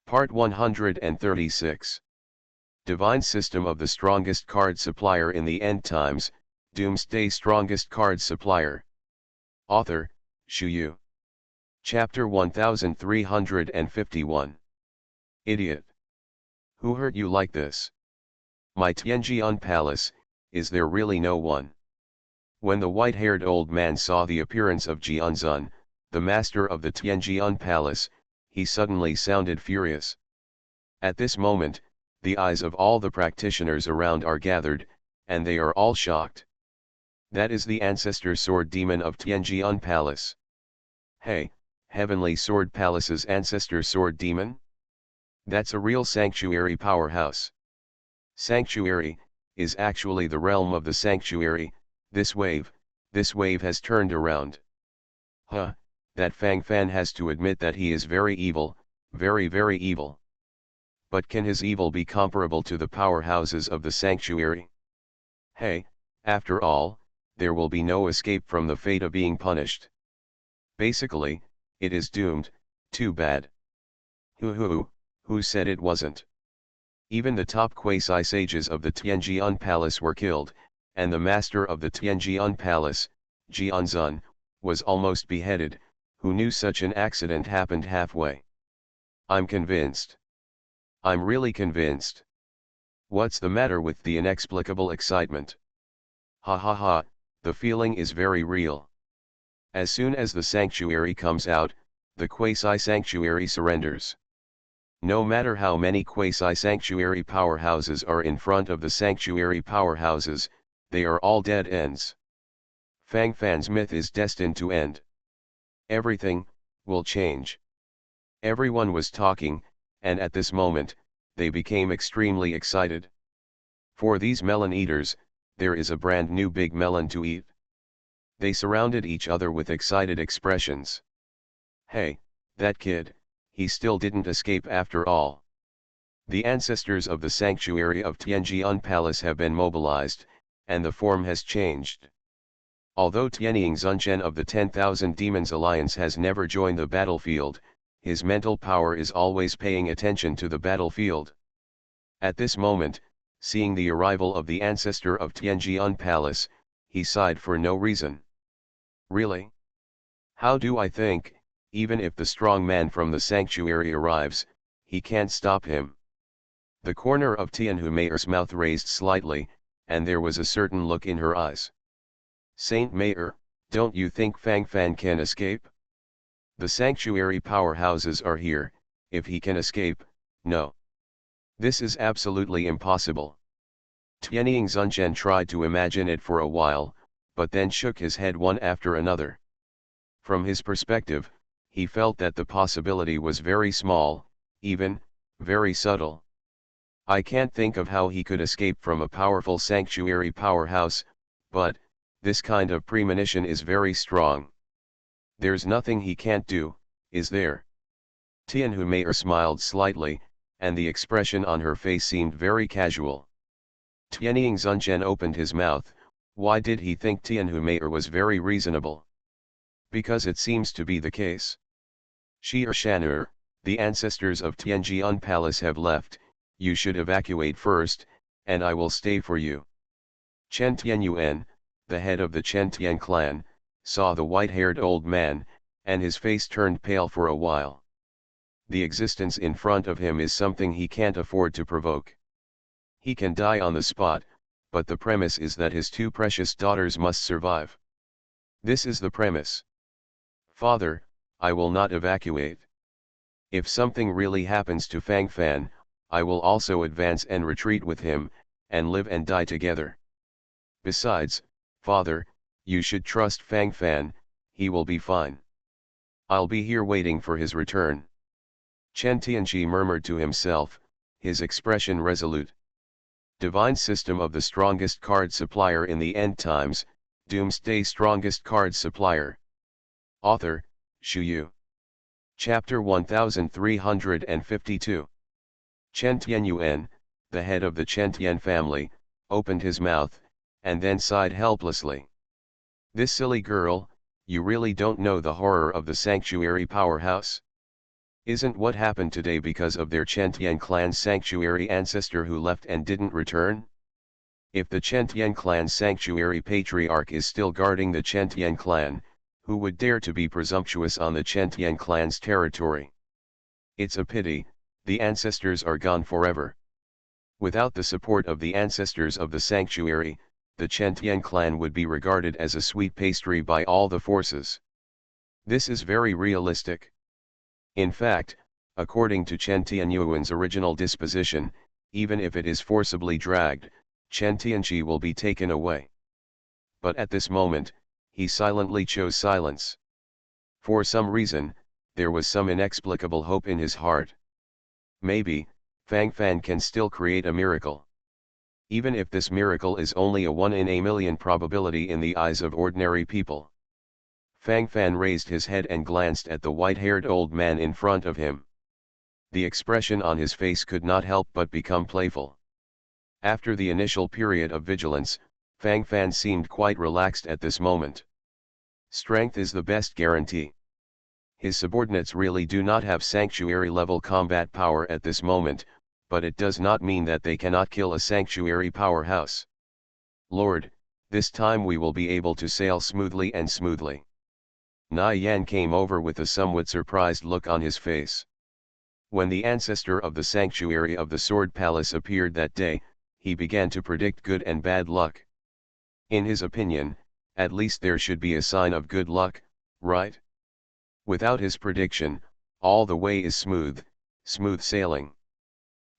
Part 136. Divine System of the Strongest Card Supplier in the End Times, Doomsday Strongest Card Supplier. Author, Shu Yu. Chapter 1351. Idiot. Who hurt you like this? My Tianjian Palace, is there really no one? When the white-haired old man saw the appearance of Jianzun, the master of the Tianjian Palace, he suddenly sounded furious. At this moment, the eyes of all the practitioners around are gathered, and they are all shocked. That is the ancestor sword demon of Tianjian Palace. Hey, Heavenly Sword Palace's ancestor sword demon? That's a real sanctuary powerhouse. Sanctuary is actually the realm of the sanctuary. This wave has turned around. Huh, that Fang Fan has to admit that he is very evil, very very evil. But can his evil be comparable to the powerhouses of the sanctuary? Hey, after all, there will be no escape from the fate of being punished. Basically, it is doomed. Too bad. Who said it wasn't? Even the top quasi-sages of the Tianjian Palace were killed, and the master of the Tianjian Palace, Jianzun, was almost beheaded. Who knew such an accident happened halfway? I'm convinced. I'm really convinced. What's the matter with the inexplicable excitement? Ha ha ha, the feeling is very real. As soon as the sanctuary comes out, the quasi-sanctuary surrenders. No matter how many quasi-sanctuary powerhouses are in front of the sanctuary powerhouses, they are all dead ends. Fang Fan's myth is destined to end. Everything will change. Everyone was talking, and at this moment, they became extremely excited. For these melon eaters, there is a brand new big melon to eat. They surrounded each other with excited expressions. Hey, that kid, he still didn't escape after all. The ancestors of the sanctuary of Tianjian Palace have been mobilized, and the form has changed. Although Tianying Zunchen of the 10,000 Demons Alliance has never joined the battlefield, his mental power is always paying attention to the battlefield. At this moment, seeing the arrival of the ancestor of Tianjian Palace, he sighed for no reason. Really? How do I think, even if the strong man from the sanctuary arrives, he can't stop him? The corner of Tianhu Mayor's mouth raised slightly, and there was a certain look in her eyes. Saint Mayor, don't you think Fang Fan can escape? The sanctuary powerhouses are here. If he can escape, no. This is absolutely impossible. Tianying Zunchen tried to imagine it for a while, but then shook his head one after another. From his perspective, he felt that the possibility was very small, even, very subtle. I can't think of how he could escape from a powerful sanctuary powerhouse, but, this kind of premonition is very strong. There's nothing he can't do, is there? Tianhu Mayor smiled slightly, and the expression on her face seemed very casual. Tianying Zunchen opened his mouth. Why did he think Tianhu Mayor was very reasonable? Because it seems to be the case. Shi Shan'er, the ancestors of Tianjian Palace have left. You should evacuate first, and I will stay for you. Chen Tianyuan, the head of the Chen Tian clan, saw the white-haired old man, and his face turned pale for a while. The existence in front of him is something he can't afford to provoke. He can die on the spot, but the premise is that his two precious daughters must survive. This is the premise. Father, I will not evacuate. If something really happens to Fang Fan, I will also advance and retreat with him, and live and die together. Besides, Father, you should trust Fang Fan, he will be fine. I'll be here waiting for his return. Chen Tianji murmured to himself, his expression resolute. Divine System of the Strongest Card Supplier in the End Times, Doomsday Strongest Card Supplier. Author, Shu Yu. Chapter 1352. Chen Tianyuan, the head of the Chen Tian family, opened his mouth, and then sighed helplessly. This silly girl, you really don't know the horror of the sanctuary powerhouse? Isn't what happened today because of their Chentian clan's sanctuary ancestor who left and didn't return? If the Chentian clan's sanctuary patriarch is still guarding the Chentian clan, who would dare to be presumptuous on the Chentian clan's territory? It's a pity, the ancestors are gone forever. Without the support of the ancestors of the sanctuary, the Chentian clan would be regarded as a sweet pastry by all the forces. This is very realistic. In fact, according to Chen Tianyuan's original disposition, even if it is forcibly dragged, Chen Tianqi will be taken away. But at this moment, he silently chose silence. For some reason, there was some inexplicable hope in his heart. Maybe, Fang Fan can still create a miracle. Even if this miracle is only a 1 in a million probability in the eyes of ordinary people. Fang Fan raised his head and glanced at the white-haired old man in front of him. The expression on his face could not help but become playful. After the initial period of vigilance, Fang Fan seemed quite relaxed at this moment. Strength is the best guarantee. His subordinates really do not have sanctuary-level combat power at this moment, but it does not mean that they cannot kill a sanctuary powerhouse. Lord, this time we will be able to sail smoothly and smoothly. Na Yan came over with a somewhat surprised look on his face. When the ancestor of the sanctuary of the Sword Palace appeared that day, he began to predict good and bad luck. In his opinion, at least there should be a sign of good luck, right? Without his prediction, all the way is smooth sailing.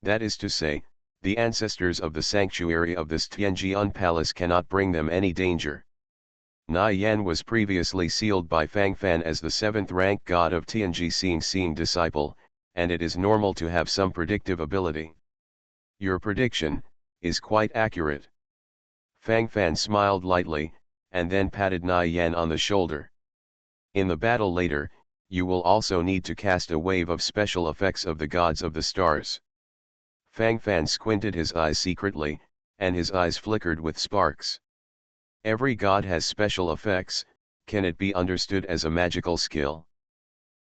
That is to say, the ancestors of the sanctuary of this Tianjian palace cannot bring them any danger. Na Yan was previously sealed by Fang Fan as the 7th rank god of Tianji seeing disciple, and it is normal to have some predictive ability. Your prediction is quite accurate. Fang Fan smiled lightly, and then patted Na Yan on the shoulder. In the battle later, you will also need to cast a wave of special effects of the gods of the stars. Fang Fan squinted his eyes secretly, and his eyes flickered with sparks. Every god has special effects, can it be understood as a magical skill?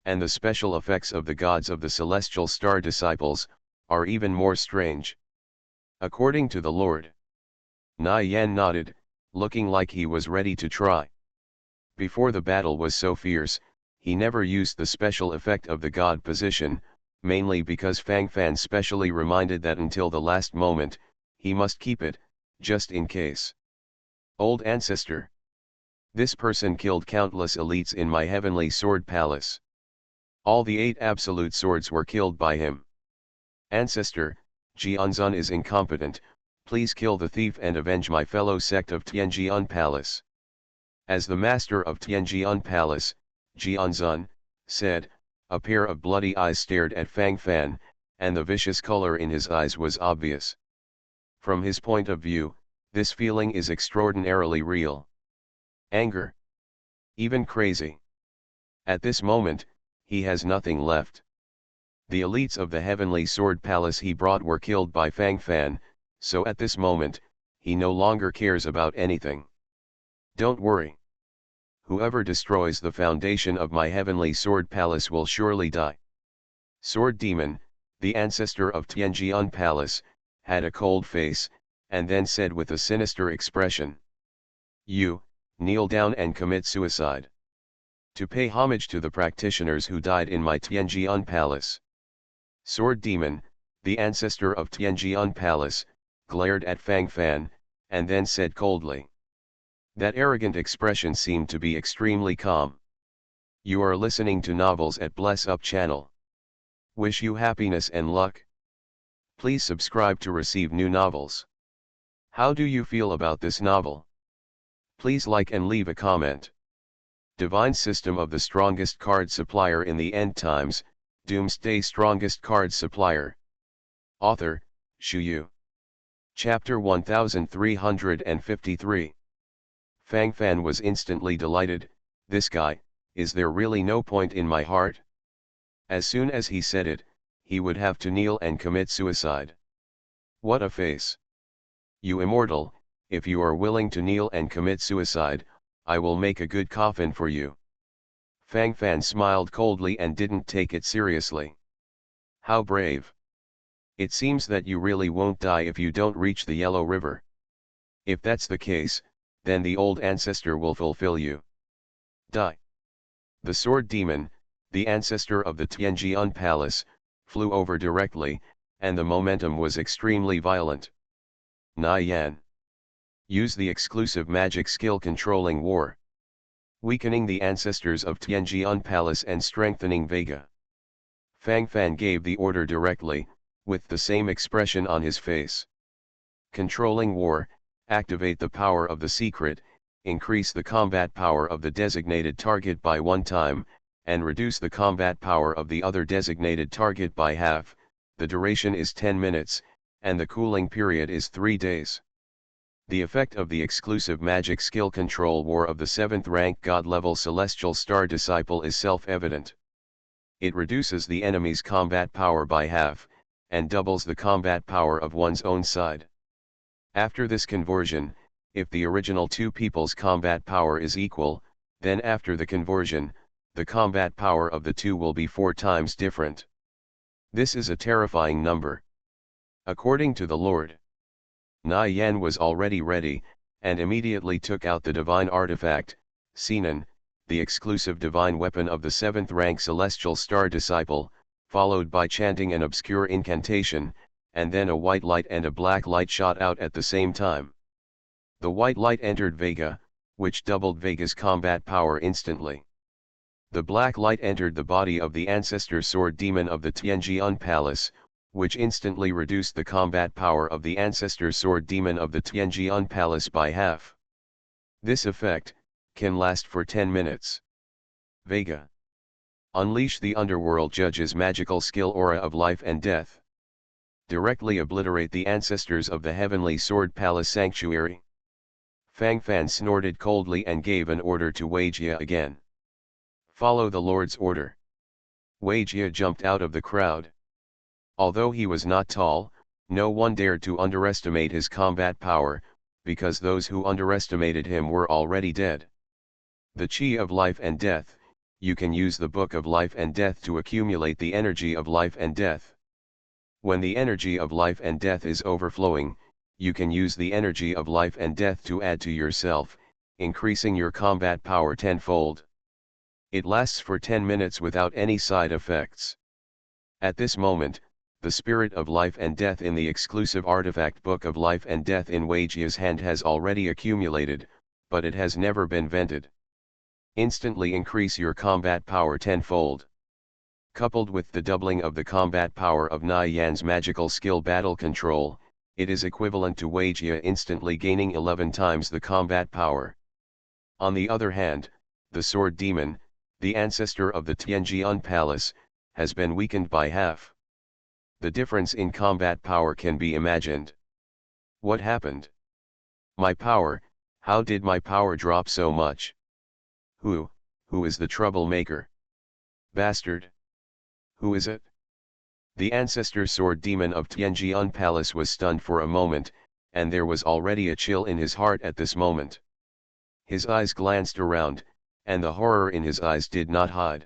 And the special effects of the gods of the celestial star disciples, are even more strange. According to the Lord. Na Yan nodded, looking like he was ready to try. Before the battle was so fierce, he never used the special effect of the god position, mainly because Fang Fan specially reminded that until the last moment, he must keep it, just in case. Old ancestor. This person killed countless elites in my heavenly sword palace. All the 8 absolute swords were killed by him. Ancestor, Jianzun is incompetent, please kill the thief and avenge my fellow sect of Tianjian Palace. As the master of Tianjian Palace, Jianzun, said, a pair of bloody eyes stared at Fang Fan, and the vicious color in his eyes was obvious. From his point of view, this feeling is extraordinarily real. Anger. Even crazy. At this moment, he has nothing left. The elites of the heavenly sword palace he brought were killed by Fang Fan, so at this moment, he no longer cares about anything. Don't worry. Whoever destroys the foundation of my heavenly sword palace will surely die. Sword Demon, the ancestor of Tianjian Palace, had a cold face, and then said with a sinister expression. You, kneel down and commit suicide. To pay homage to the practitioners who died in my Tianjian Palace. Sword Demon, the ancestor of Tianjian Palace, glared at Fang Fan, and then said coldly. That arrogant expression seemed to be extremely calm. You are listening to novels at Bless Up channel. Wish you happiness and luck. Please subscribe to receive new novels. How do you feel about this novel? Please like and leave a comment. Divine System of the Strongest Card Supplier in the End Times, Doomsday Strongest Card Supplier. Author, Shu Yu. Chapter 1353. Fang Fan was instantly delighted. This guy, is there really no point in my heart? As soon as he said it, he would have to kneel and commit suicide. What a face. You immortal, if you are willing to kneel and commit suicide, I will make a good coffin for you. Fang Fan smiled coldly and didn't take it seriously. How brave. It seems that you really won't die if you don't reach the Yellow River. If that's the case, then the old ancestor will fulfill you. Die. The sword demon, the ancestor of the Tianjian Palace, flew over directly, and the momentum was extremely violent. Na Yan. Use the exclusive magic skill Controlling War. Weakening the ancestors of Tianjian Palace and strengthening Vega. Fang Fan gave the order directly, with the same expression on his face. Controlling War, activate the power of the secret, increase the combat power of the designated target by 1 time, and reduce the combat power of the other designated target by half. The duration is 10 minutes, and the cooling period is 3 days. The effect of the exclusive magic skill Control War of the 7th rank God level Celestial Star Disciple is self-evident. It reduces the enemy's combat power by half, and doubles the combat power of one's own side. After this conversion, if the original two people's combat power is equal, then after the conversion, the combat power of the two will be 4 times different. This is a terrifying number. According to the Lord, Na Yan was already ready, and immediately took out the divine artifact, Sinan, the exclusive divine weapon of the 7th rank Celestial Star Disciple, followed by chanting an obscure incantation, and then a white light and a black light shot out at the same time. The white light entered Vega, which doubled Vega's combat power instantly. The black light entered the body of the ancestor sword demon of the Tianjian Palace, which instantly reduced the combat power of the ancestor sword demon of the Tianjian Palace by half. This effect can last for 10 minutes. Vega. Unleash the underworld judge's magical skill Aura of Life and Death. Directly obliterate the ancestors of the Heavenly Sword Palace Sanctuary. Fang Fan snorted coldly and gave an order to Wei Jia again. Follow the Lord's order. Wei Jia jumped out of the crowd. Although he was not tall, no one dared to underestimate his combat power, because those who underestimated him were already dead. The Chi of Life and Death. You can use the Book of Life and Death to accumulate the energy of life and death. When the energy of life and death is overflowing, you can use the energy of life and death to add to yourself, increasing your combat power tenfold. It lasts for 10 minutes without any side effects. At this moment, the spirit of life and death in the exclusive artifact Book of Life and Death in Wei Jia's hand has already accumulated, but it has never been vented. Instantly increase your combat power tenfold. Coupled with the doubling of the combat power of Na Yan's magical skill Battle Control, it is equivalent to Wei Jia instantly gaining 11 times the combat power. On the other hand, the sword demon, the ancestor of the Tianjian Palace, has been weakened by half. The difference in combat power can be imagined. What happened? My power, how did my power drop so much? Who is the troublemaker? Bastard. Who is it? The ancestor sword demon of Tianjian Palace was stunned for a moment, and there was already a chill in his heart at this moment. His eyes glanced around, and the horror in his eyes did not hide.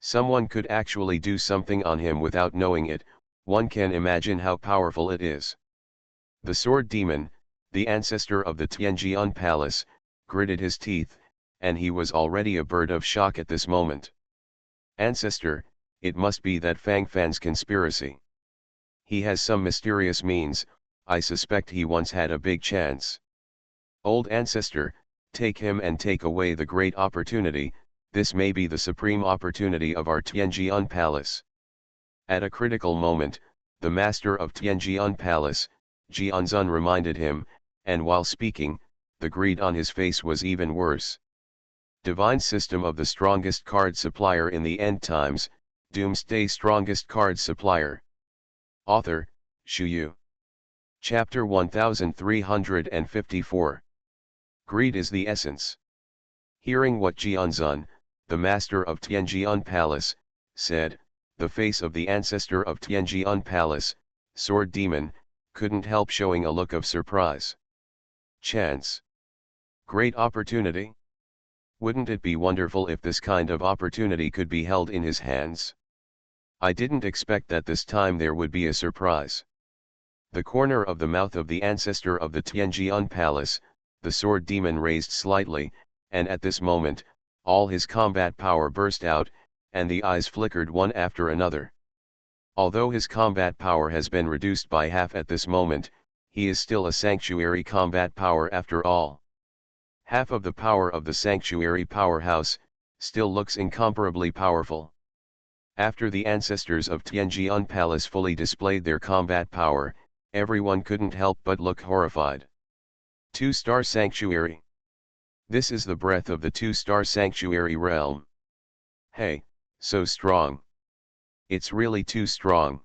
Someone could actually do something on him without knowing it. One can imagine how powerful it is. The sword demon, the ancestor of the Tianjian Palace, gritted his teeth, and he was already a bird of shock at this moment. Ancestor, it must be that Fang Fan's conspiracy. He has some mysterious means, I suspect he once had a big chance. Old ancestor, take him and take away the great opportunity. This may be the supreme opportunity of our Tianjian Palace. At a critical moment, the master of Tianjian Palace, Jianzun, reminded him, and while speaking, the greed on his face was even worse. Divine System of the Strongest Card Supplier in the End Times, Doomsday Strongest Card Supplier. Author, Shu Yu. Chapter 1354. Greed is the essence. Hearing what Jianzun, the master of Tianjian Palace, said, the face of the ancestor of Tianjian Palace, sword demon, couldn't help showing a look of surprise. Chance. Great opportunity? Wouldn't it be wonderful if this kind of opportunity could be held in his hands? I didn't expect that this time there would be a surprise. The corner of the mouth of the ancestor of the Tianjian Palace, the sword demon raised slightly, and at this moment, all his combat power burst out, and the eyes flickered one after another. Although his combat power has been reduced by half at this moment, he is still a sanctuary combat power after all. Half of the power of the sanctuary powerhouse, still looks incomparably powerful. After the ancestors of Tianjian Palace fully displayed their combat power, everyone couldn't help but look horrified. 2-star Sanctuary. This is the breath of the 2-star Sanctuary realm. Hey, so strong. It's really too strong.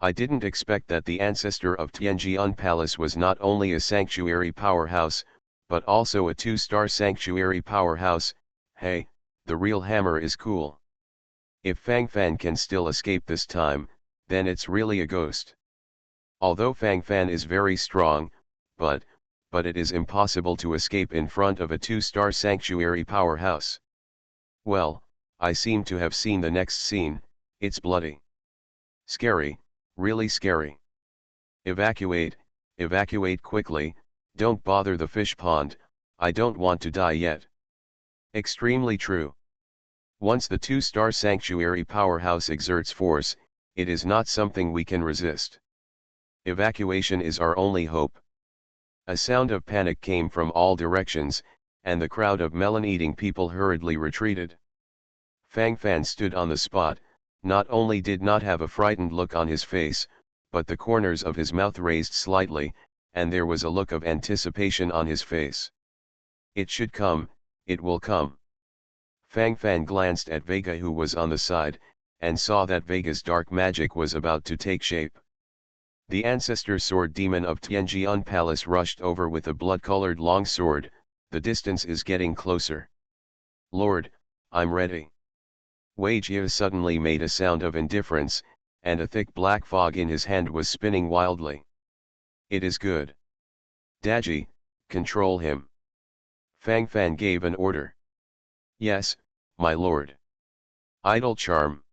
I didn't expect that the ancestor of Tianjian Palace was not only a sanctuary powerhouse, but also a 2-star sanctuary powerhouse. Hey, the real hammer is cool. If Fang Fan can still escape this time, then it's really a ghost. Although Fang Fan is very strong, but it is impossible to escape in front of a 2-star sanctuary powerhouse. Well, I seem to have seen the next scene. It's bloody. Scary, really scary. Evacuate, evacuate quickly, don't bother the fish pond, I don't want to die yet. Extremely true. Once the 2-star sanctuary powerhouse exerts force, it is not something we can resist. Evacuation is our only hope. A sound of panic came from all directions, and the crowd of melon-eating people hurriedly retreated. Fang Fan stood on the spot, not only did not have a frightened look on his face, but the corners of his mouth raised slightly, and there was a look of anticipation on his face. It should come, it will come. Fang Fan glanced at Vega, who was on the side, and saw that Vega's dark magic was about to take shape. The ancestor sword demon of Tianjian Palace rushed over with a blood-colored long sword. The distance is getting closer. Lord, I'm ready. Wei Jie suddenly made a sound of indifference, and a thick black fog in his hand was spinning wildly. It is good. Daji, control him. Fang Fan gave an order. Yes, my lord. Idle charm.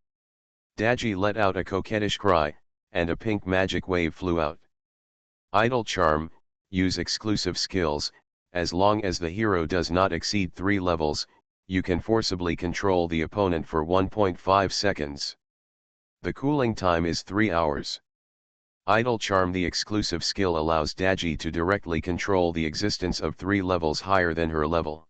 Daji let out a coquettish cry, and a pink magic wave flew out. Idle charm, use exclusive skills. As long as the hero does not exceed 3 levels, you can forcibly control the opponent for 1.5 seconds. The cooling time is 3 hours. Idle charm, the exclusive skill, allows Daji to directly control the existence of 3 levels higher than her level.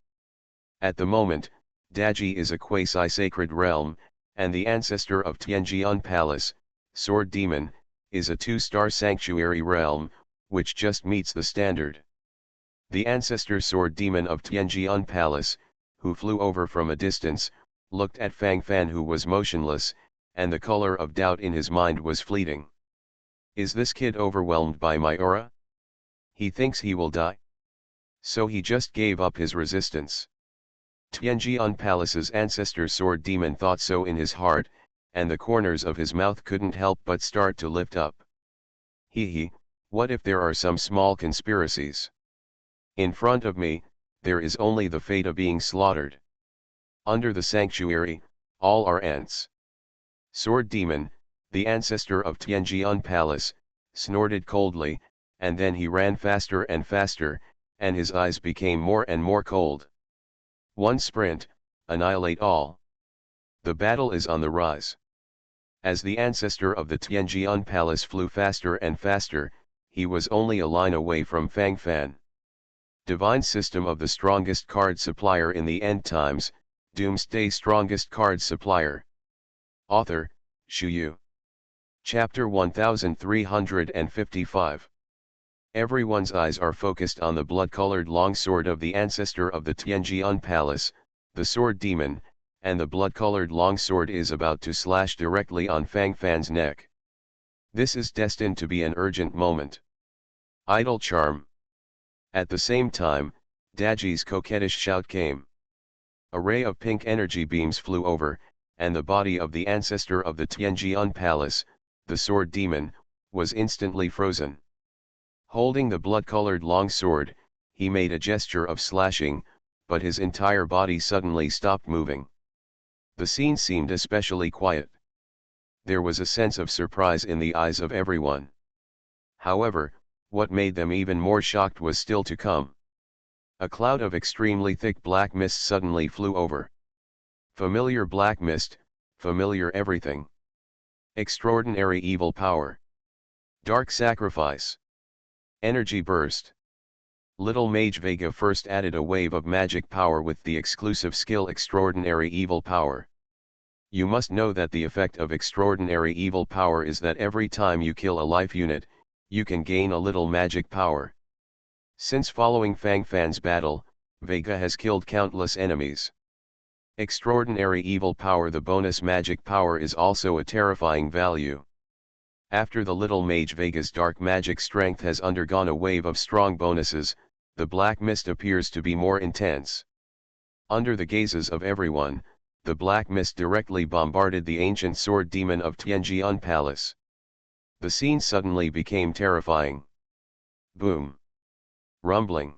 At the moment, Daji is a quasi-sacred realm, and the ancestor of Tianjian Palace, Sword Demon, is a 2-star sanctuary realm, which just meets the standard. The ancestor Sword Demon of Tianjian Palace, who flew over from a distance, looked at Fang Fan, who was motionless, and the color of doubt in his mind was fleeting. Is this kid overwhelmed by my aura? He thinks he will die? So he just gave up his resistance. Tianjian Palace's ancestor Sword Demon thought so in his heart, and the corners of his mouth couldn't help but start to lift up. Hee, what if there are some small conspiracies? In front of me, there is only the fate of being slaughtered. Under the sanctuary, all are ants. Sword Demon, the ancestor of Tianjian Palace, snorted coldly, and then he ran faster and faster, and his eyes became more and more cold. One sprint, annihilate all. The battle is on the rise. As the ancestor of the Tianjian Palace flew faster and faster, he was only a line away from Fang Fan. Divine System of the Strongest Card Supplier in the End Times, Doomsday Strongest Card Supplier. Author, Shu Yu. Chapter 1355. Everyone's eyes are focused on the blood-colored longsword of the ancestor of the Tianjian Palace, the Sword Demon, and the blood-colored longsword is about to slash directly on Fang Fan's neck. This is destined to be an urgent moment. Idle charm. At the same time, Daji's coquettish shout came. A ray of pink energy beams flew over, and the body of the ancestor of the Tianjian Palace, the Sword Demon, was instantly frozen. Holding the blood-colored longsword, he made a gesture of slashing, but his entire body suddenly stopped moving. The scene seemed especially quiet. There was a sense of surprise in the eyes of everyone. However, what made them even more shocked was still to come. A cloud of extremely thick black mist suddenly flew over. Familiar black mist, familiar everything. Extraordinary evil power. Dark sacrifice. Energy burst. Little Mage Vega first added a wave of magic power with the exclusive skill Extraordinary Evil Power. You must know that the effect of Extraordinary Evil Power is that every time you kill a life unit, you can gain a little magic power. Since following Fang Fan's battle, Vega has killed countless enemies. Extraordinary Evil Power. The bonus magic power is also a terrifying value. After the Little Mage Vega's dark magic strength has undergone a wave of strong bonuses, the black mist appears to be more intense. Under the gazes of everyone, the black mist directly bombarded the ancient sword demon of Tianjian Palace. The scene suddenly became terrifying. Boom. Rumbling.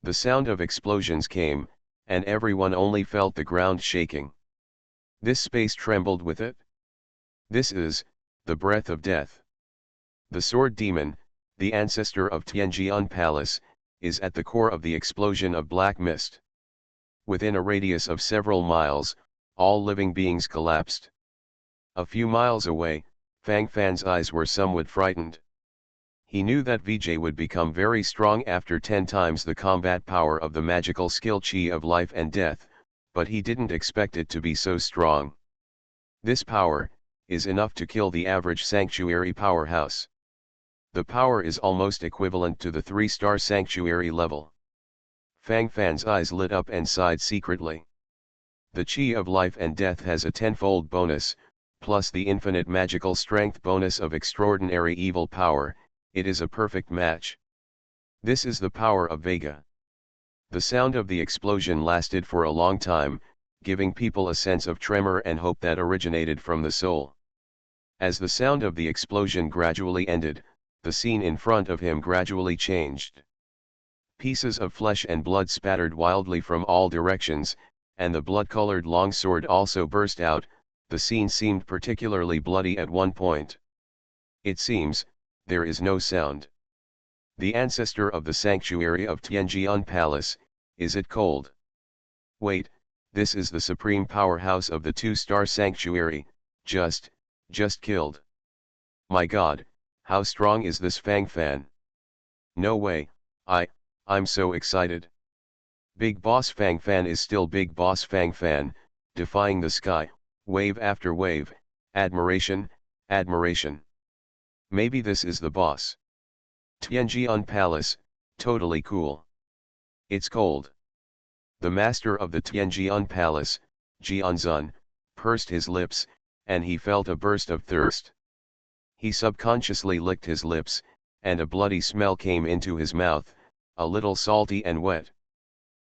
The sound of explosions came, and everyone only felt the ground shaking. This space trembled with it. This is the breath of death. The sword demon, the ancestor of Tianjian Palace, is at the core of the explosion of black mist. Within a radius of several miles, all living beings collapsed. A few miles away, Fang Fan's eyes were somewhat frightened. He knew that Vijay would become very strong after 10 times the combat power of the magical skill Chi of life and death, but he didn't expect it to be so strong. This power is enough to kill the average sanctuary powerhouse. The power is almost equivalent to the 3-star sanctuary level. Fang Fan's eyes lit up and sighed secretly. The Chi of life and death has a 10-fold bonus, plus the infinite magical strength bonus of extraordinary evil power. It is a perfect match. This is the power of Vega. The sound of the explosion lasted for a long time, giving people a sense of tremor and hope that originated from the soul. As the sound of the explosion gradually ended, the scene in front of him gradually changed. Pieces of flesh and blood spattered wildly from all directions, and the blood-colored longsword also burst out. The scene seemed particularly bloody at one point. It seems, there is no sound. The ancestor of the sanctuary of Tianjian Palace, is it cold? Wait, this is the supreme powerhouse of the 2-star sanctuary, just killed. My god, how strong is this Fang Fan? No way, I'm so excited. Big Boss Fang Fan is still Big Boss Fang Fan, defying the sky, wave after wave, admiration, admiration. Maybe this is the boss. Tianjian Palace, totally cool. It's cold. The master of the Tianjian Palace, Jianzun, pursed his lips, and he felt a burst of thirst. He subconsciously licked his lips, and a bloody smell came into his mouth, a little salty and wet.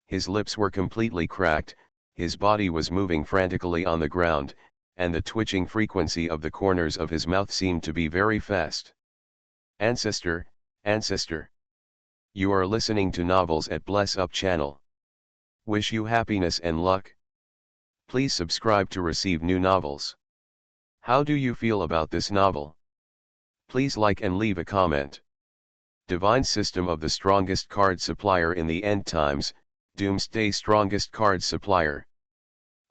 His lips were completely cracked, his body was moving frantically on the ground, and the twitching frequency of the corners of his mouth seemed to be very fast. Ancestor, Ancestor. You are listening to Novels at Bless Up channel. Wish you happiness and luck. Please subscribe to receive new novels. How do you feel about this novel? Please like and leave a comment. Divine System of the Strongest Card Supplier in the End Times, Doomsday Strongest Card Supplier.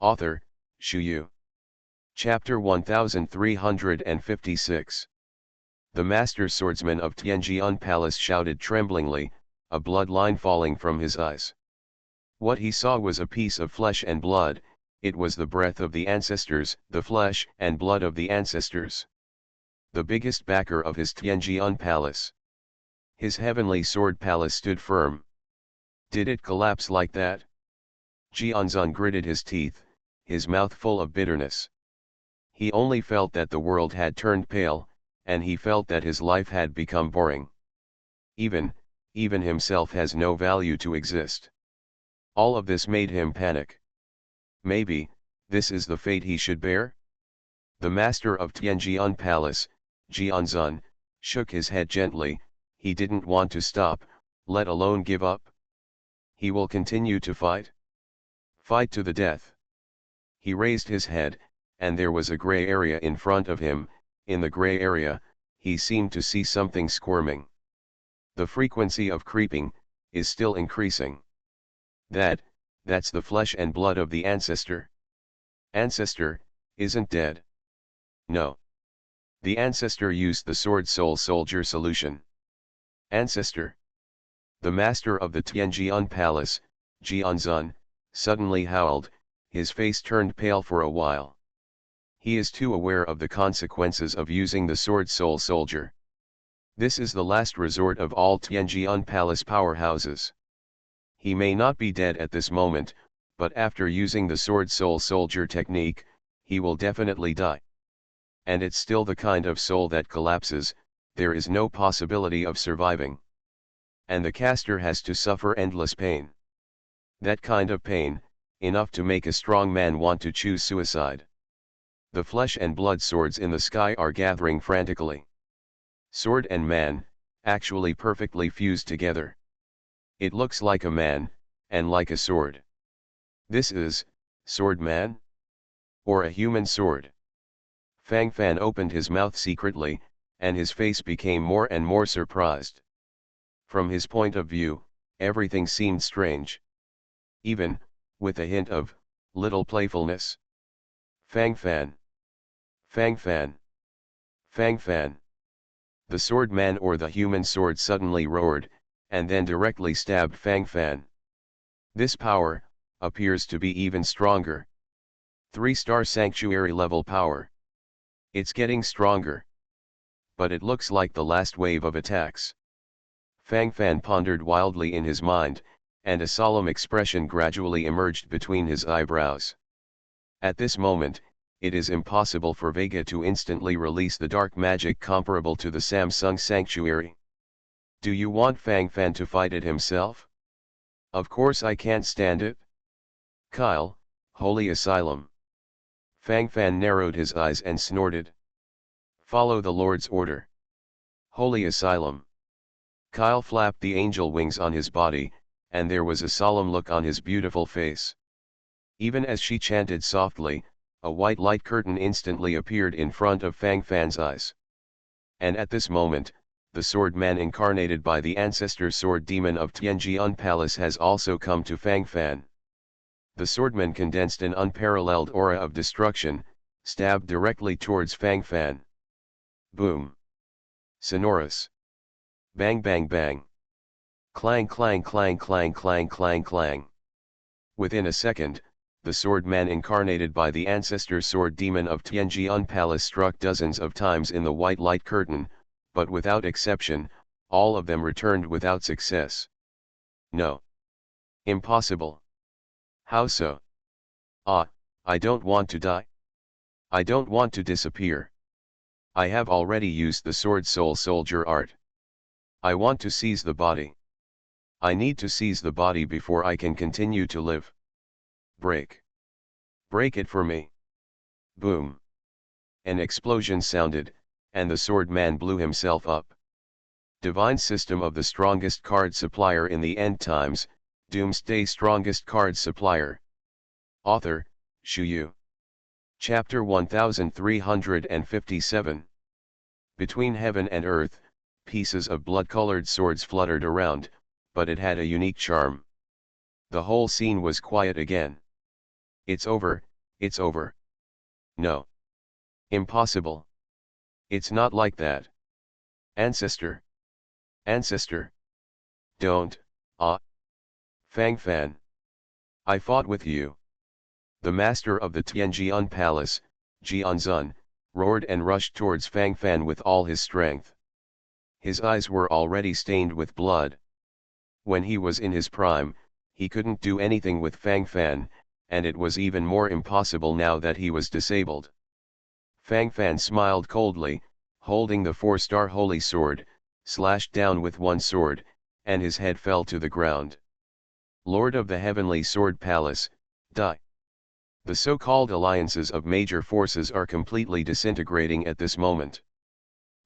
Author, Shu Yu. Chapter 1356. The Master Swordsman of Tianjian Palace shouted tremblingly, a bloodline falling from his eyes. What he saw was a piece of flesh and blood. It was the breath of the ancestors, the flesh and blood of the ancestors. The biggest backer of his Tianjian Palace. His heavenly sword palace stood firm. Did it collapse like that? Jianzun gritted his teeth, his mouth full of bitterness. He only felt that the world had turned pale, and he felt that his life had become boring. Even himself has no value to exist. All of this made him panic. Maybe, this is the fate he should bear? The master of Tianjian Palace, Jianzun, shook his head gently. He didn't want to stop, let alone give up. He will continue to fight? Fight to the death. He raised his head, and there was a gray area in front of him. In the gray area, he seemed to see something squirming. The frequency of creeping is still increasing. That's the flesh and blood of the ancestor. Ancestor isn't dead. No. The ancestor used the sword soul soldier solution. Ancestor. The master of the Tianjian palace, Jianzun, suddenly howled. His face turned pale for a while. He is too aware of the consequences of using the sword soul soldier. This is the last resort of all Tianjian palace powerhouses. He may not be dead at this moment, but after using the sword soul soldier technique, he will definitely die. And it's still the kind of soul that collapses, there is no possibility of surviving. And the caster has to suffer endless pain. That kind of pain, enough to make a strong man want to choose suicide. The flesh and blood swords in the sky are gathering frantically. Sword and man, actually perfectly fused together. It looks like a man, and like a sword. This is, sword man? Or a human sword? Fang Fan opened his mouth secretly, and his face became more and more surprised. From his point of view, everything seemed strange. Even, with a hint of, little playfulness. Fang Fan. Fang Fan. Fang Fan. The sword man or the human sword suddenly roared, and then directly stabbed Fang Fan. This power appears to be even stronger. 3-star sanctuary level power. It's getting stronger. But it looks like the last wave of attacks. Fang Fan pondered wildly in his mind, and a solemn expression gradually emerged between his eyebrows. At this moment, it is impossible for Vega to instantly release the dark magic comparable to the Samsung Sanctuary. Do you want Fang Fan to fight it himself? Of course I can't stand it. Kyle, Holy Asylum. Fang Fan narrowed his eyes and snorted. Follow the Lord's order. Holy Asylum. Kyle flapped the angel wings on his body, and there was a solemn look on his beautiful face. Even as she chanted softly, a white light curtain instantly appeared in front of Fang Fan's eyes. And at this moment, the sword man incarnated by the ancestor sword demon of Tianjian Palace has also come to Fang Fan. The swordman condensed an unparalleled aura of destruction, stabbed directly towards Fang Fan. Boom. Sonorous. Bang bang bang. Clang clang clang clang clang clang clang. Within a second, the sword man incarnated by the ancestor sword demon of Tianjian Palace struck dozens of times in the white light curtain, but without exception, all of them returned without success. No. Impossible. How so? I don't want to die. I don't want to disappear. I have already used the sword soul soldier art. I want to seize the body. I need to seize the body before I can continue to live. Break. Break it for me. Boom. An explosion sounded, and the sword man blew himself up. Divine system of the strongest card supplier in the end times, Doomsday strongest card supplier. Author, Shu Yu. Chapter 1357. Between heaven and earth, pieces of blood-colored swords fluttered around, but it had a unique charm. The whole scene was quiet again. It's over, it's over. No. Impossible. It's not like that. Ancestor. Ancestor. Don't, Fang Fan. I fought with you. The master of the Tianjian Palace, Jianzun, roared and rushed towards Fang Fan with all his strength. His eyes were already stained with blood. When he was in his prime, he couldn't do anything with Fang Fan, and it was even more impossible now that he was disabled. Fang Fan smiled coldly, holding the 4-star holy sword, slashed down with one sword, and his head fell to the ground. Lord of the Heavenly Sword Palace, die. The so-called alliances of major forces are completely disintegrating at this moment.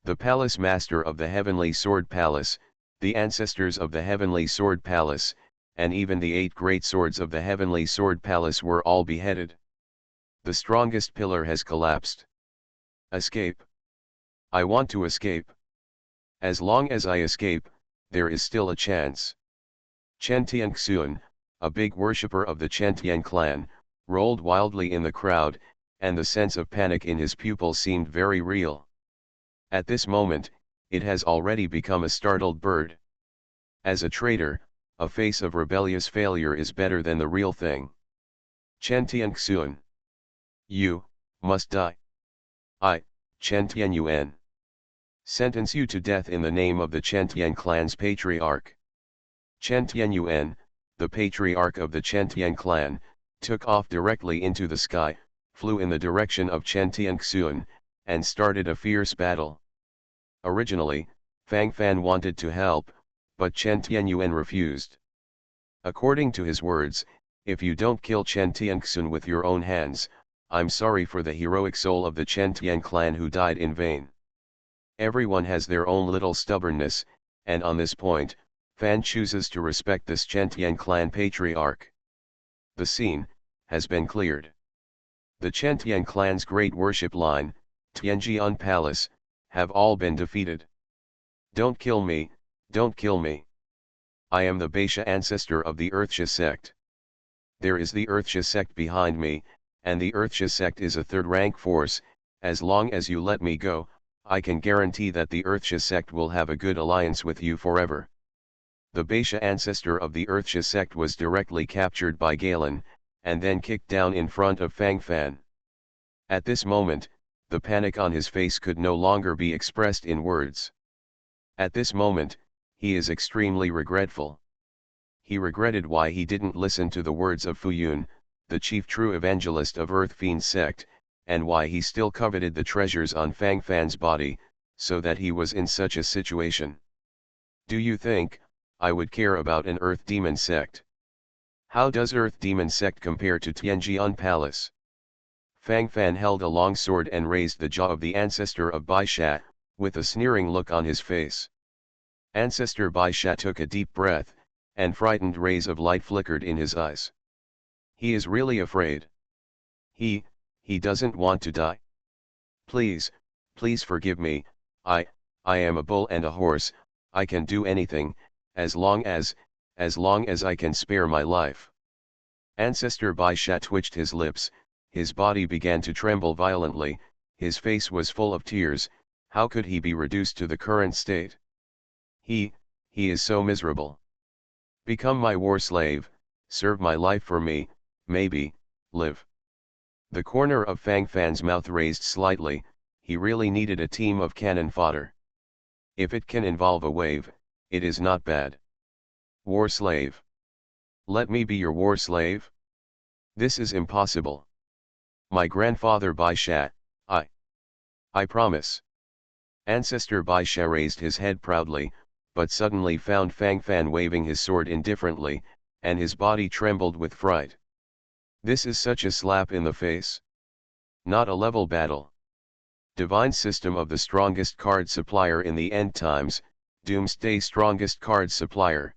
The Palace Master of the Heavenly Sword Palace, the ancestors of the Heavenly Sword Palace, and even the 8 great swords of the heavenly sword palace were all beheaded. The strongest pillar has collapsed. Escape. I want to escape. As long as I escape, there is still a chance. Chen Tianxuan, a big worshipper of the Chen Tian clan, rolled wildly in the crowd, and the sense of panic in his pupils seemed very real. At this moment, it has already become a startled bird. As a traitor, a face of rebellious failure is better than the real thing. Chen Tianxuan. You must die. I, Chen Tianyuan, sentence you to death in the name of the Chen Tian clan's patriarch. Chen Tianyuan, the patriarch of the Chen Tian clan, took off directly into the sky, flew in the direction of Chen Tianxuan, and started a fierce battle. Originally, Fang Fan wanted to help, but Chen Tianyuan refused. According to his words, if you don't kill Chen Tianxuan with your own hands, I'm sorry for the heroic soul of the Chen Tian clan who died in vain. Everyone has their own little stubbornness, and on this point, Fan chooses to respect this Chen Tian clan patriarch. The scene has been cleared. The Chen Tian clan's great worship line, Tianjian Palace, have all been defeated. Don't kill me, don't kill me. I am the Baisha ancestor of the Earthsha sect. There is the Earthsha sect behind me, and the Earthsha sect is a third-rank force. As long as you let me go, I can guarantee that the Earthsha sect will have a good alliance with you forever. The Baisha ancestor of the Earthsha sect was directly captured by Galen, and then kicked down in front of Fang Fan. At this moment, the panic on his face could no longer be expressed in words. At this moment, he is extremely regretful. He regretted why he didn't listen to the words of Fu Yun, the chief true evangelist of Earth Fiend sect, and why he still coveted the treasures on Fang Fan's body, so that he was in such a situation. Do you think I would care about an Earth Demon sect? How does Earth Demon sect compare to Tianjian Palace? Fang Fan held a long sword and raised the jaw of the ancestor of Bai Sha, with a sneering look on his face. Ancestor Bai Sha took a deep breath, and frightened rays of light flickered in his eyes. He is really afraid. He doesn't want to die. Please, please forgive me. I am a bull and a horse. I can do anything, as long as I can spare my life. Ancestor Bai Sha twitched his lips, his body began to tremble violently, his face was full of tears. How could he be reduced to the current state? He is so miserable. Become my war slave, serve my life for me, maybe, live. The corner of Fang Fan's mouth raised slightly. He really needed a team of cannon fodder. If it can involve a wave, it is not bad. War slave. Let me be your war slave? This is impossible. My grandfather Bai Sha, I promise. Ancestor Bai Sha raised his head proudly, but suddenly found Fang Fan waving his sword indifferently, and his body trembled with fright. This is such a slap in the face. Not a level battle. Divine system of the strongest card supplier in the end times, Doomsday strongest card supplier.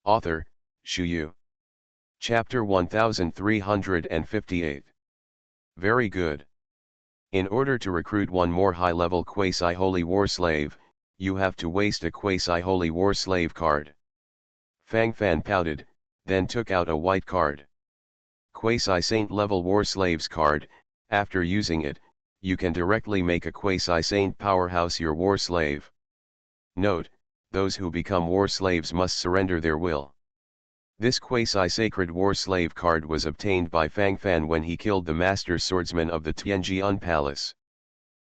Author, Shu Yu. Chapter 1358. Very good. In order to recruit one more high-level quasi-holy war slave, you have to waste a quasi-holy war slave card. Fang Fan pouted, then took out a white card. Quasi-saint level war slaves card. After using it, you can directly make a quasi-saint powerhouse your war slave. Note, those who become war slaves must surrender their will. This quasi-sacred war slave card was obtained by Fang Fan when he killed the master swordsman of the Tianjian Palace.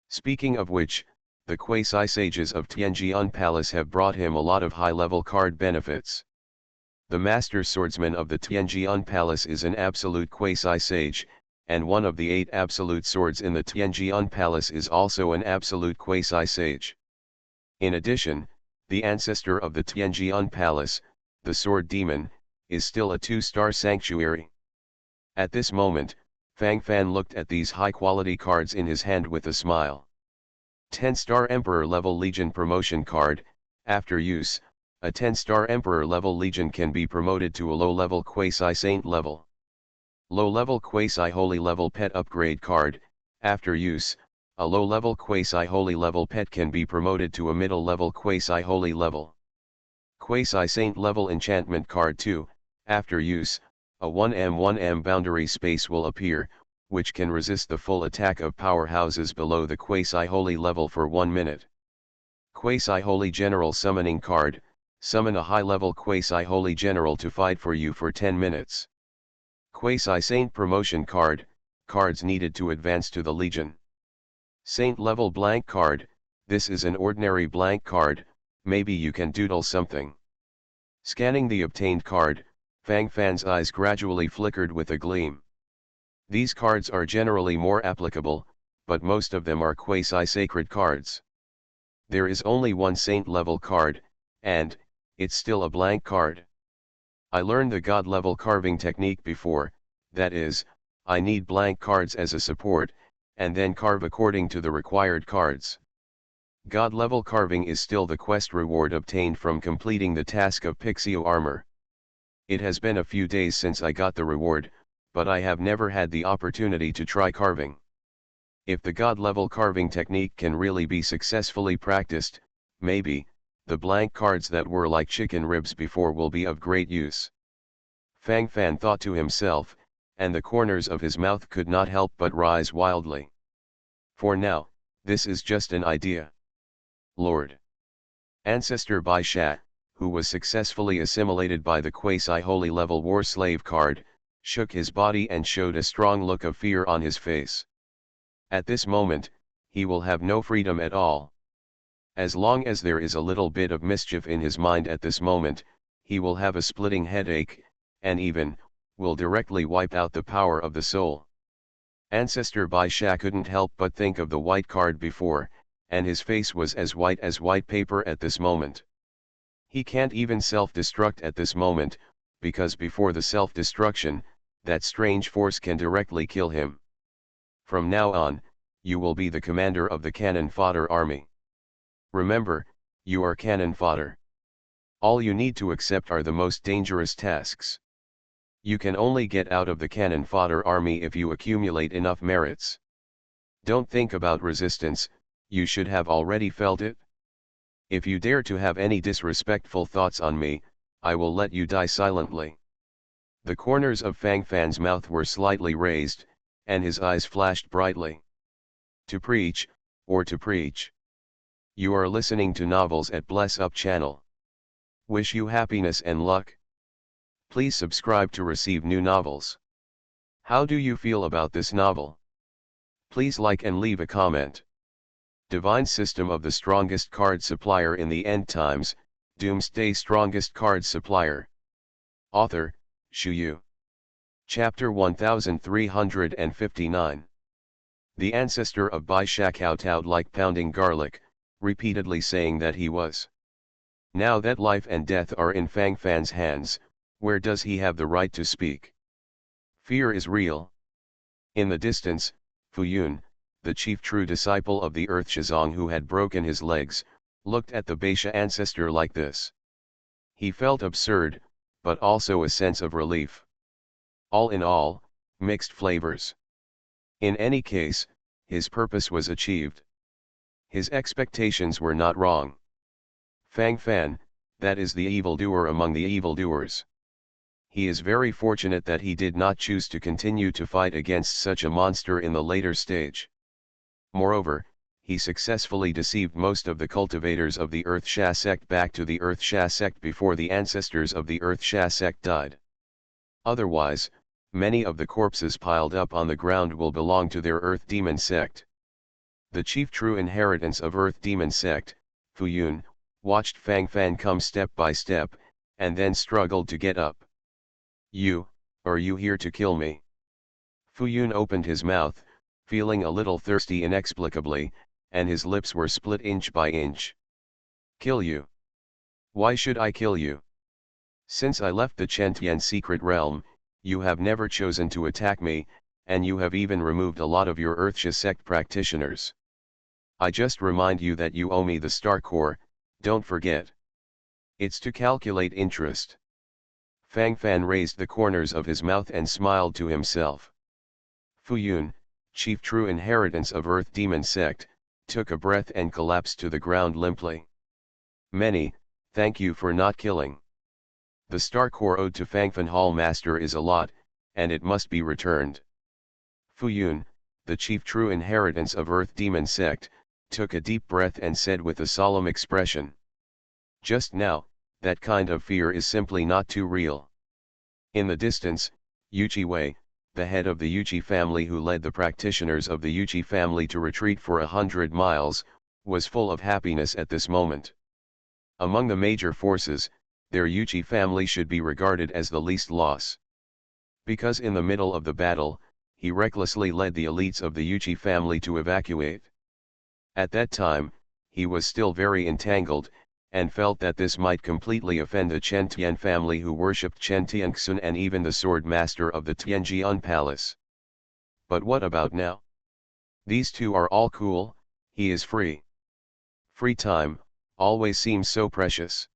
Speaking of which, the quasi-sages of Tianjian Palace have brought him a lot of high-level card benefits. The master swordsman of the Tianjian Palace is an absolute quasi-sage, and one of the 8 absolute swords in the Tianjian Palace is also an absolute quasi-sage. In addition, the ancestor of the Tianjian Palace, the Sword Demon, is still a 2-star sanctuary. At this moment, Fang Fan looked at these high-quality cards in his hand with a smile. 10-star Emperor level Legion promotion card. After use, A 10-star Emperor level Legion can be promoted to a low-level Quasi-Saint level. Low-level Quasi-Holy level pet upgrade card. After use, a low-level Quasi-Holy level pet can be promoted to a middle-level Quasi-Holy level. Quasi-Saint level enchantment card 2. After use, a 1m boundary space will appear, which can resist the full attack of powerhouses below the Quasi-Holy level for 1 minute. Quasi-Holy General summoning card. Summon a high-level Quasi-Holy General to fight for you for 10 minutes. Quasi-Saint promotion card. Cards needed to advance to the Legion. Saint level blank card. This is an ordinary blank card, maybe you can doodle something. Scanning the obtained card, Fang Fan's eyes gradually flickered with a gleam. These cards are generally more applicable, but most of them are quasi-sacred cards. There is only one Saint level card, and it's still a blank card. I learned the God level carving technique before, that is, I need blank cards as a support, and then carve according to the required cards. God level carving is still the quest reward obtained from completing the task of Pixio armor. It has been a few days since I got the reward, but I have never had the opportunity to try carving. If the God level carving technique can really be successfully practiced, maybe, the blank cards that were like chicken ribs before will be of great use. Fang Fan thought to himself, and the corners of his mouth could not help but rise wildly. For now, this is just an idea. Lord Ancestor Bai Sha, who was successfully assimilated by the quasi-holy level war slave card, shook his body and showed a strong look of fear on his face. At this moment, he will have no freedom at all. As long as there is a little bit of mischief in his mind at this moment, he will have a splitting headache, and even, will directly wipe out the power of the soul. Ancestor Bai Sha couldn't help but think of the white card before, and his face was as white paper at this moment. He can't even self-destruct at this moment, because before the self-destruction, that strange force can directly kill him. From now on, you will be the commander of the cannon fodder army. Remember, you are cannon fodder. All you need to accept are the most dangerous tasks. You can only get out of the cannon fodder army if you accumulate enough merits. Don't think about resistance, you should have already felt it. If you dare to have any disrespectful thoughts on me, I will let you die silently. The corners of Fang Fan's mouth were slightly raised, and his eyes flashed brightly. To preach, or to preach. You are listening to Novels at Bless Up channel. Wish you happiness and luck. Please subscribe to receive new novels. How do you feel about this novel? Please like and leave a comment. Divine System of the Strongest Card Supplier in the End Times, Doomsday Strongest Card Supplier. Author, Shu Yu. Chapter 1359. The ancestor of Bai Sha kowtowed like pounding garlic, repeatedly saying that he was. Now that life and death are in Fang Fan's hands, where does he have the right to speak? Fear is real. In the distance, Fu Yun, the chief true disciple of the Earth Shizong who had broken his legs, looked at the Bai Sha ancestor like this. He felt absurd, but also a sense of relief. All in all, mixed flavors. In any case, his purpose was achieved. His expectations were not wrong. Fang Fan, that is the evildoer among the evildoers. He is very fortunate that he did not choose to continue to fight against such a monster in the later stage. Moreover, he successfully deceived most of the cultivators of the Earth Sha sect back to the Earth Sha sect before the ancestors of the Earth Sha sect died. Otherwise, many of the corpses piled up on the ground will belong to their Earth Demon sect. The chief true inheritance of Earth Demon sect, Fu Yun, watched Fang Fan come step by step, and then struggled to get up. Are you here to kill me? Fu Yun opened his mouth, feeling a little thirsty inexplicably, and his lips were split inch by inch. Kill you? Why should I kill you? Since I left the Chentian secret realm, you have never chosen to attack me, and you have even removed a lot of your Earthsha sect practitioners. I just remind you that you owe me the Star Core, don't forget. It's to calculate interest. Fang Fan raised the corners of his mouth and smiled to himself. Fu Yun, chief true inheritance of Earth Demon Sect, took a breath and collapsed to the ground limply. Many, thank you for not killing. The Star Core owed to Fangfan Hall Master is a lot, and it must be returned. Fu Yun, the chief true inheritance of Earth Demon Sect, took a deep breath and said with a solemn expression. Just now, that kind of fear is simply not too real. In the distance, Yuchi Wei, the head of the Yuchi family who led the practitioners of the Yuchi family to retreat for 100 miles, was full of happiness at this moment. Among the major forces, their Yuchi family should be regarded as the least loss. Because in the middle of the battle, he recklessly led the elites of the Yuchi family to evacuate. At that time, he was still very entangled, and felt that this might completely offend the Chen Tian family who worshipped Chen Tianxun and even the sword master of the Tianjian palace. But what about now? These two are all cool, he is free. Free time, always seems so precious.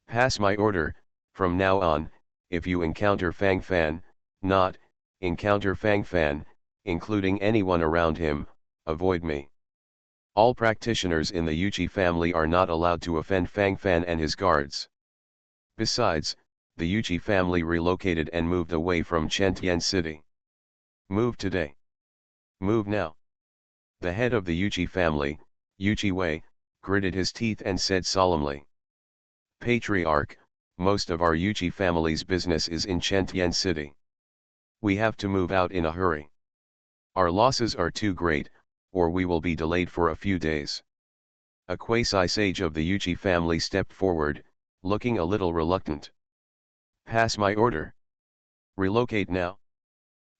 Pass my order, from now on, if you encounter Fang Fan, encounter Fang Fan, including anyone around him, avoid me. All practitioners in the Yuchi family are not allowed to offend Fang Fan and his guards. Besides, the Yuchi family relocated and moved away from Chentian City. Move today. Move now. The head of the Yuchi family, Yuchi Wei, gritted his teeth and said solemnly. Patriarch, most of our Yuchi family's business is in Chentian City. We have to move out in a hurry. Our losses are too great, or we will be delayed for a few days. A quasi-sage of the Yuchi family stepped forward, looking a little reluctant. Pass my order. Relocate now.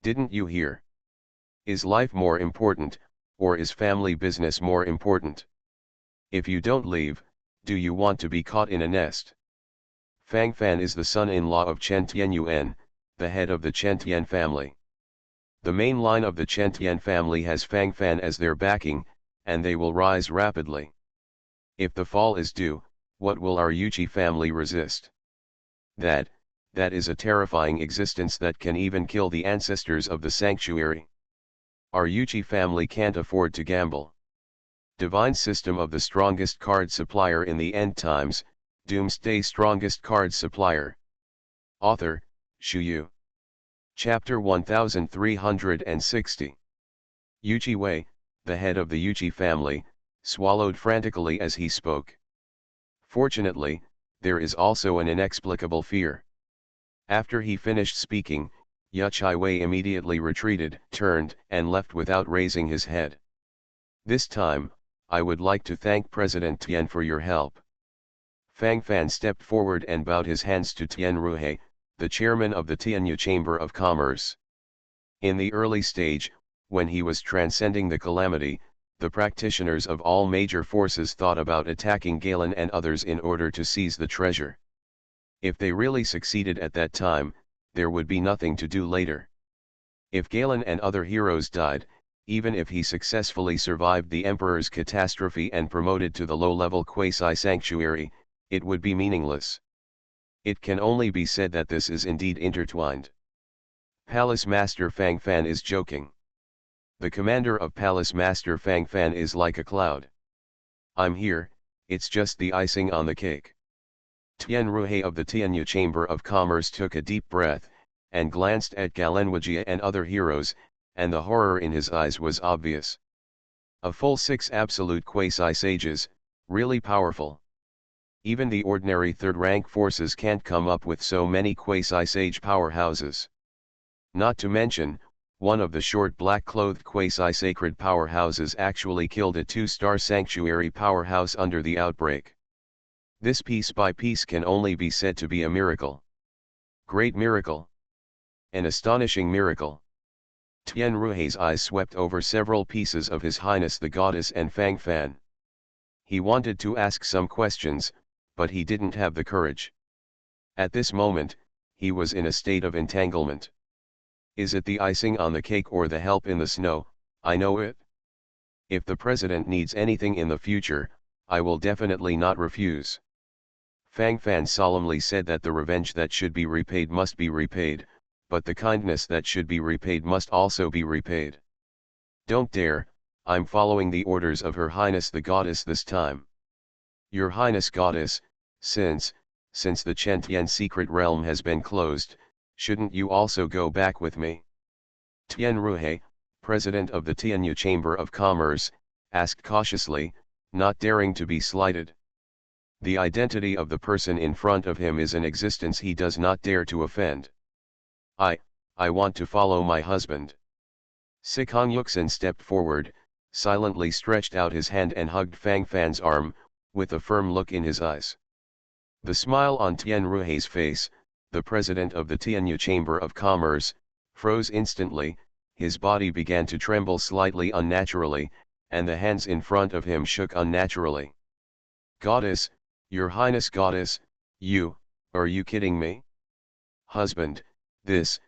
Didn't you hear? Is life more important, or is family business more important? If you don't leave, do you want to be caught in a nest? Fang Fan is the son-in-law of Chen Tianyuan, the head of the Chen Tian family. The main line of the Chen Tian family has Fang Fan as their backing, and they will rise rapidly. If the fall is due, what will our Yuchi family resist? That is a terrifying existence that can even kill the ancestors of the sanctuary. Our Yuchi family can't afford to gamble. Divine System of the Strongest Card Supplier in the End Times, Doomsday Strongest Card Supplier. Author, Shuyu. Chapter 1360. Yuchi Wei, the head of the Yuchi family, swallowed frantically as he spoke. Fortunately, there is also an inexplicable fear. After he finished speaking, Yuchi Wei immediately retreated, turned, and left without raising his head. This time, I would like to thank President Tian for your help. Fang Fan stepped forward and bowed his hands to Tian Ruhe, the chairman of the Tianyu Chamber of Commerce. In the early stage, when he was transcending the calamity, the practitioners of all major forces thought about attacking Galen and others in order to seize the treasure. If they really succeeded at that time, there would be nothing to do later. If Galen and other heroes died, even if he successfully survived the Emperor's catastrophe and promoted to the low-level quasi-sanctuary, it would be meaningless. It can only be said that this is indeed intertwined. Palace Master Fang Fan is joking. The commander of Palace Master Fang Fan is like a cloud. I'm here, it's just the icing on the cake. Tian Ruhe of the Tianyu Chamber of Commerce took a deep breath, and glanced at Galenwajia and other heroes, and the horror in his eyes was obvious. A full 6 absolute quasi-sages, really powerful. Even the ordinary third-rank forces can't come up with so many quasi-sage powerhouses. Not to mention, one of the short black-clothed quasi-sacred powerhouses actually killed a 2-star sanctuary powerhouse under the outbreak. This piece by piece can only be said to be a miracle. Great miracle. An astonishing miracle. Tian Ruhe's eyes swept over several pieces of His Highness the Goddess and Fang Fan. He wanted to ask some questions, but he didn't have the courage. At this moment, he was in a state of entanglement. Is it the icing on the cake or the help in the snow? I know it. If the president needs anything in the future, I will definitely not refuse. Fang Fan solemnly said that the revenge that should be repaid must be repaid, but the kindness that should be repaid must also be repaid. Don't dare, I'm following the orders of Her Highness the Goddess this time. Your Highness Goddess, since the Chen Tian secret realm has been closed, shouldn't you also go back with me? Tian Ruhe, president of the Tianyu Chamber of Commerce, asked cautiously, not daring to be slighted. The identity of the person in front of him is an existence he does not dare to offend. I want to follow my husband. Sikong Yuxin stepped forward, silently stretched out his hand and hugged Fang Fan's arm, with a firm look in his eyes. The smile on Tian Ruhe's face, the president of the Tianyu Chamber of Commerce, froze instantly, his body began to tremble slightly unnaturally, and the hands in front of him shook unnaturally. Goddess, Your Highness Goddess, are you kidding me? Husband, this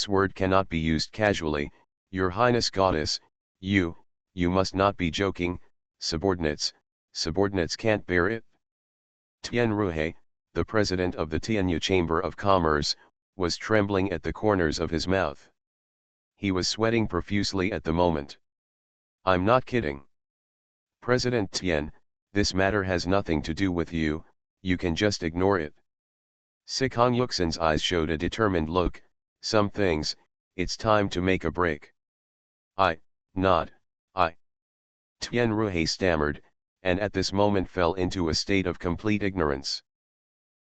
word cannot be used casually, Your Highness Goddess, you must not be joking, subordinates can't bear it. Tian Ruhe, the president of the Tianyu Chamber of Commerce, was trembling at the corners of his mouth. He was sweating profusely at the moment. I'm not kidding. President Tian, this matter has nothing to do with you, you can just ignore it. Sikong Yuxin's eyes showed a determined look, some things, it's time to make a break. I. Tian Ruhe stammered, and at this moment fell into a state of complete ignorance.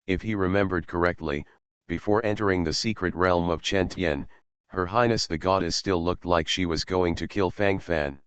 If he remembered correctly, before entering the secret realm of Chen Tian, Her Highness the Goddess still looked like she was going to kill Fang Fan.